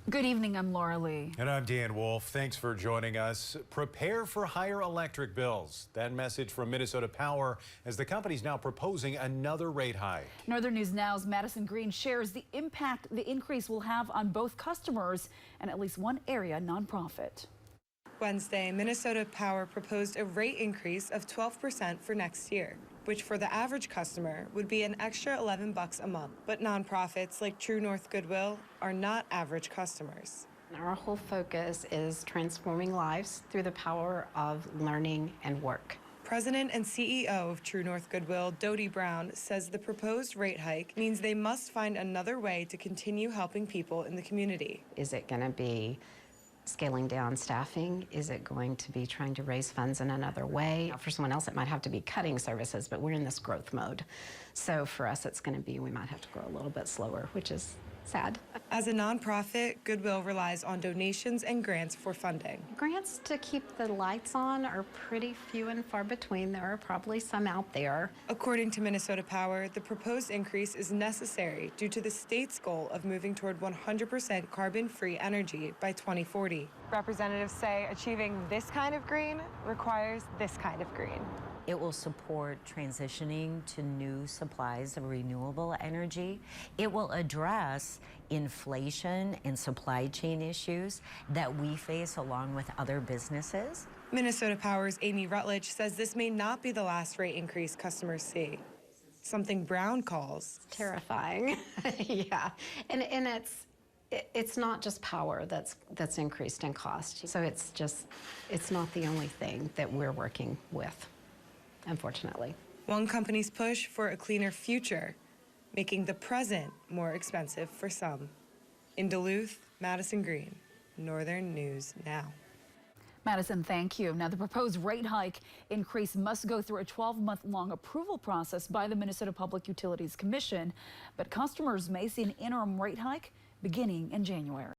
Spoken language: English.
Good evening, I'm Laura Lee. And I'm Dan Wolf. Thanks for joining us. Prepare for higher electric bills. That message from Minnesota Power as the company's now proposing another rate hike. Northern News Now's Madison Green shares the impact the increase will have on both customers and at least one area nonprofit. Wednesday, Minnesota Power proposed a rate increase of 12% for next year, which for the average customer would be an extra $11 a month. But nonprofits like True North Goodwill are not average customers. Our whole focus is transforming lives through the power of learning and work. President and CEO of True North Goodwill, Dodie Brown, says the proposed rate hike means they must find another way to continue helping people in the community. Is it going to be scaling down staffing? Is it going to be trying to raise funds in another way? For someone else, it might have to be cutting services, but we're in this growth mode. So for us, it's going to be, we might have to grow a little bit slower, which is sad. As a nonprofit, Goodwill relies on donations and grants for funding. Grants to keep the lights on are pretty few and far between. There are probably some out there. According to Minnesota Power, the proposed increase is necessary due to the state's goal of moving toward 100% carbon-free energy by 2040. Representatives say achieving this kind of green requires this kind of green. It will support transitioning to new supplies of renewable energy. It will address inflation and supply chain issues that we face along with other businesses. Minnesota Power's Amy Rutledge says this may not be the last rate increase customers see. Something Brown calls Terrifying. Yeah, and it's not just power that's increased in cost. So it's not the only thing that we're working with, unfortunately. one company's push for a cleaner future, making the present more expensive for some. In Duluth, Madison Green, Northern News Now. Madison, thank you. Now, the proposed rate hike increase must go through a 12-month-long approval process by the Minnesota Public Utilities Commission, but customers may see an interim rate hike beginning in January.